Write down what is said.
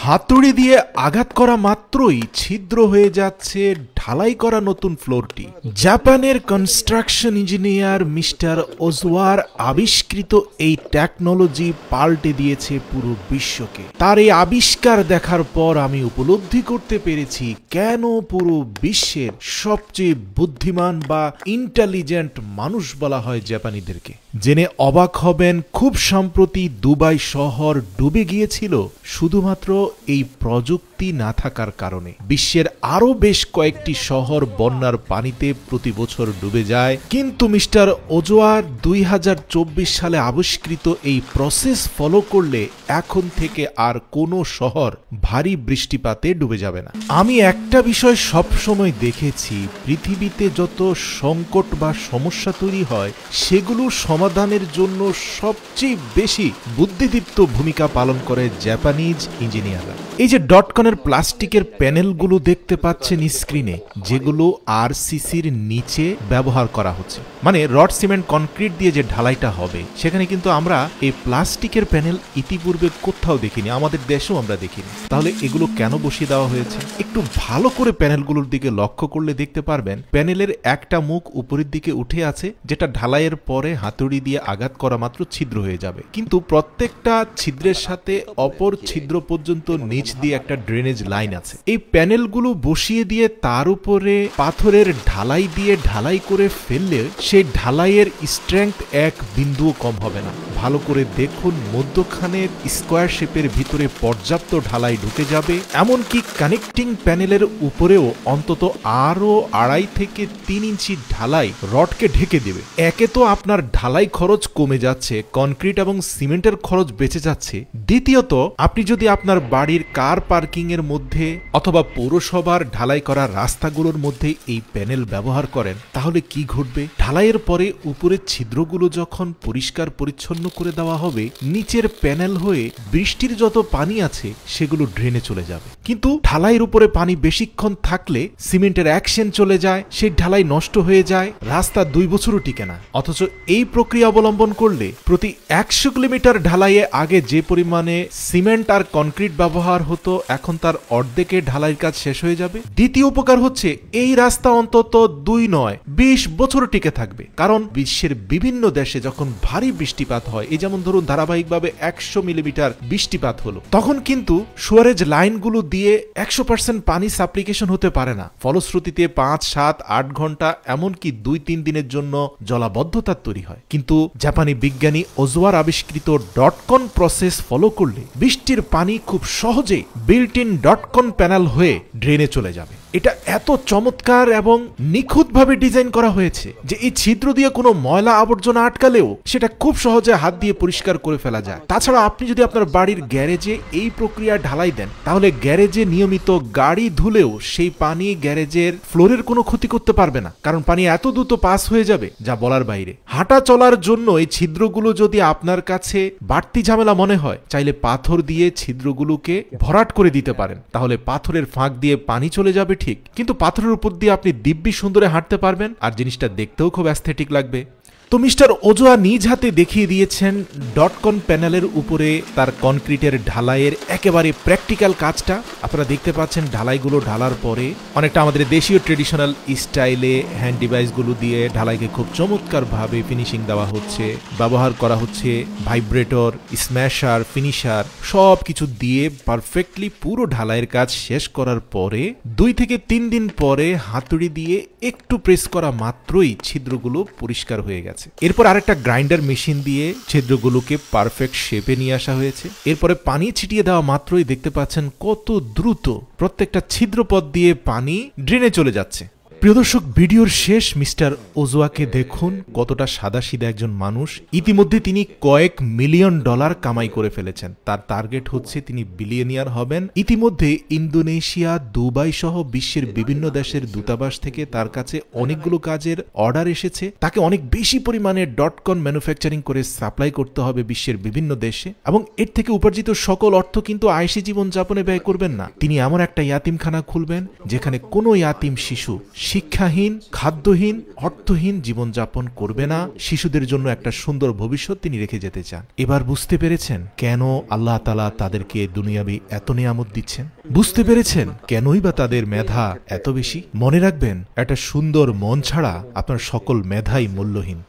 হাতুড়ি দিয়ে আঘাত করা মাত্রই ছিদ্র হয়ে যাচ্ছে ঢালাই করা নতুন ফ্লোরটি। জাপানের কনস্ট্রাকশন ইঞ্জিনিয়ার মিস্টার ওজোয়ার আবিষ্কৃত এই টেকনোলজি পাল্টে দিয়েছে পুরো বিশ্বকে। তার এই আবিষ্কার দেখার পর আমি উপলব্ধি করতে পেরেছি কেন পুরো বিশ্বের সবচেয়ে বুদ্ধিমান বা ইন্টেলিজেন্ট মানুষ বলা হয় জাপানিদেরকে। জেনে অবাক হবেন, খুব সম্প্রতি দুবাই শহর ডুবে গিয়েছিল শুধুমাত্র এই প্রযুক্তি না থাকার কারণে। বিশ্বের আরো বেশ কয়েকটি শহর বন্যার পানিতে প্রতি বছর ডুবে যায়, কিন্তু মিস্টার ওজোয়ার 2024 সালে আবিষ্কৃত এই প্রসেস ফলো করলে এখন থেকে আর কোনো শহর ভারী বৃষ্টিপাতে ডুবে যাবে না। আমি একটা বিষয় সবসময় দেখেছি, পৃথিবীতে যত সংকট বা সমস্যা তৈরি হয় সেগুলো সমাধানের জন্য সবচেয়ে বেশি বুদ্ধিদীপ্ত ভূমিকা পালন করে জাপানিজ ইঞ্জিনিয়াররা। এই যে ডটকনের প্লাস্টিকের প্যানেলগুলো দেখতে পাচ্ছেন স্ক্রিনে, যেগুলো আরসিসির নিচে ব্যবহার করা হচ্ছে, মানে রড সিমেন্ট কনক্রিট দিয়ে যে ঢালাইটা হবে, সেখানে কিন্তু আমরা এই প্লাস্টিকের প্যানেল ইতিপূর্বে কোথাও দেখিনি, আমাদের দেশেও আমরা দেখিনি। তাহলে এগুলো কেন বসিয়ে দেওয়া হয়েছে? একটু ভালো করে প্যানেলগুলোর দিকে লক্ষ্য করলে দেখতে পারবেন প্যানেলের একটা মুখ উপরের দিকে উঠে আছে, যেটা ঢালাইয়ের পরে হাতুড়ি দিয়ে আঘাত করা মাত্র ছিদ্র হয়ে যাবে। কিন্তু প্রত্যেকটা ছিদ্রের সাথে অপর ছিদ্র পর্যন্ত নিচ দিয়ে একটা ড্রেনেজ লাইন আছে। এই প্যানেলগুলো বসিয়ে দিয়ে তার উপরে পাথরের ঢালাই দিয়ে ঢালাই করে ফেললে সেই ঢালাইয়ের স্ট্রেংথ এক বিন্দুও কম হবে না। ভালো করে দেখুন, মধ্যখানের স্কোয়ার শেপের ভিতরে পর্যাপ্ত ঢালাই ঢুকে যাবে, এমনকি কানেক্টিং প্যানেলের উপরেও অন্তত আরো 2.5 থেকে 3 ইঞ্চি ঢালাই রডকে ঢেকে দেবে। একে তো আপনার ঢালাই খরচ কমে যাচ্ছে, কনক্রিট এবং সিমেন্টের খরচ বেঁচে যাচ্ছে। দ্বিতীয়ত, আপনি যদি আপনার বাড়ির কার পার্কিং এর মধ্যে অথবা পৌরসভার ঢালাই করা রাস্তাগুলোর মধ্যে এই প্যানেল ব্যবহার করেন, তাহলে কি ঘটবে? ঢালাইয়ের পরে উপরের ছিদ্রগুলো যখন পরিষ্কার পরিচ্ছন্ন করে দেওয়া হবে, নিচের প্যানেল হয়ে বৃষ্টির যত পানি আছে সেগুলো ড্রেনে চলে যাবে। কিন্তু ঢালাইয়ের উপরে পানি বেশিক্ষণ থাকলে সিমেন্টের অ্যাকশন চলে যায়, সেই ঢালাই নষ্ট হয়ে যায়, রাস্তা 2 বছরও টিকে না। অথচ এই প্রক্রিয়া অবলম্বন করলে প্রতি 100 কিলোমিটার ঢালাইয়ে আগে যে পরিমাণে সিমেন্ট আর কনক্রিট ব্যবহার হতো, এখন তার অর্ধেকে ঢালাইয়ের কাজ শেষ হয়ে যাবে। দ্বিতীয় উপকার হচ্ছে, এই রাস্তা অন্তত 2 নয় 20 বছর টিকে থাকবে। কারণ বিশ্বের বিভিন্ন দেশে যখন ভারী বৃষ্টিপাত হয়, এই যেমন ধরুন ধারাবাহিকভাবে 100 মিলিমিটার বৃষ্টিপাত হলো, তখন কিন্তু সুয়ারেজ লাইনগুলো দিয়ে 100% পানি সাপ্লিকেশন হতে পারে না। ফলশ্রুতিতে 5, 7, 8 ঘন্টা এমনকি 2-3 দিনের জন্য জলাবদ্ধতা তৈরি হয়। কিন্তু জাপানি বিজ্ঞানী ওজোয়ার আবিষ্কৃত ডটকন প্রসেস ফলো করলে বৃষ্টির পানি খুব সহজে বিল্ট ইন ডটকন প্যানেল হয়ে ড্রেনে চলে যাবে। এটা এত চমৎকার এবং নিখুঁতভাবে ডিজাইন করা হয়েছে যে এই ছিদ্র দিয়ে কোনো ময়লা আবর্জনা আটকালেও সেটা খুব সহজে হাত দিয়ে পরিষ্কার করে ফেলা যায়। তাছাড়া আপনি যদি আপনার বাড়ির গ্যারেজে এই প্রক্রিয়া ঢালাই দেন, তাহলে গ্যারেজে নিয়মিত গাড়ি ধুলেও সেই পানি গ্যারেজের ফ্লোরের কোনো ক্ষতি করতে পারবে না, কারণ পানি এত দ্রুত পাস হয়ে যাবে যা বলার বাইরে। হাঁটা চলার জন্য এই ছিদ্রগুলো যদি আপনার কাছে বাড়তি ঝামেলা মনে হয়, চাইলে পাথর দিয়ে ছিদ্রগুলোকে ভরাট করে দিতে পারেন, তাহলে পাথরের ফাঁক দিয়ে পানি চলে যাবে ঠিক, কিন্তু পাথরের উপর দিয়ে আপনি দিব্যি সুন্দরে হাঁটতে পারবেন, আর জিনিসটা দেখতেও খুব অ্যাস্থেটিক লাগবে। তো মিস্টার ওজোয়া নিজ হাতে দেখিয়ে দিয়েছেন ডটকন প্যানেলের উপরে তার কনক্রিটের ঢালাইয়ের একেবারে প্র্যাকটিক্যাল কাজটা। আপনারা দেখতে পাচ্ছেন ঢালাইগুলো ঢালার পরে অনেকটা আমাদের দেশীয় ট্রেডিশনাল স্টাইলে হ্যান্ড ডিভাইসগুলো দিয়ে ঢালাইকে খুব চমৎকারভাবে ফিনিশিং দেওয়া হচ্ছে। ব্যবহার করা হচ্ছে ভাইব্রেটর, স্ম্যাশার, ফিনিশার, সব কিছু দিয়ে পারফেক্টলি পুরো ঢালাইয়ের কাজ শেষ করার পরে 2 থেকে 3 দিন পরে হাতুড়ি দিয়ে একটু প্রেস করা মাত্রই ছিদ্রগুলো পরিষ্কার হয়ে গেছে। এরপর আরেকটা গ্রাইন্ডার মেশিন দিয়ে ছিদ্রগুলোকে পারফেক্ট শেপে নিয়ে আসা হয়েছে। এরপরে পানি ছিটিয়ে দেওয়া মাত্রই দেখতে পাচ্ছেন কত দ্রুত প্রত্যেকটা ছিদ্রপথ দিয়ে পানি ড্রেনে চলে যাচ্ছে। প্রিয় দর্শক, ভিডিওর শেষ মিস্টার ওজোয়াকে দেখুন, কতটা সাদাসিধা একজন মানুষ। ইতিমধ্যে তিনি কয়েক মিলিয়ন ডলার কামাই করে ফেলেছেন। তার টার্গেট হচ্ছে তিনি বিলিয়নিয়ার হবেন। ইতিমধ্যে ইন্দোনেশিয়া, দুবাই সহ বিশ্বের বিভিন্ন দেশের দূতাবাস থেকে তার কাছে অনেকগুলো কাজের অর্ডার এসেছে। তাকে অনেক বেশি পরিমাণে ডটকন ম্যানুফ্যাকচারিং করে সাপ্লাই করতে হবে বিশ্বের বিভিন্ন দেশে, এবং এর থেকে উপার্জিত সকল অর্থ কিন্তু আয়েশি জীবনযাপনে ব্যয় করবেন না। তিনি এমন একটা ইয়াতিমখানা খুলবেন যেখানে কোনো ইয়াতিম শিশু শিক্ষাহীন, খাদ্যহীন, অর্থহীন জীবনযাপন করবে না। শিশুদের জন্য একটা সুন্দর ভবিষ্যৎ তিনি রেখে যেতে চান। এবার বুঝতে পেরেছেন কেন আল্লাহ তাআলা তাদেরকে দুনিয়াবি এত নিয়ামত দিচ্ছেন? বুঝতে পেরেছেন কেনই বা তাদের মেধা এত বেশি? মনে রাখবেন, একটা সুন্দর মন ছাড়া আপনার সকল মেধাই মূল্যহীন।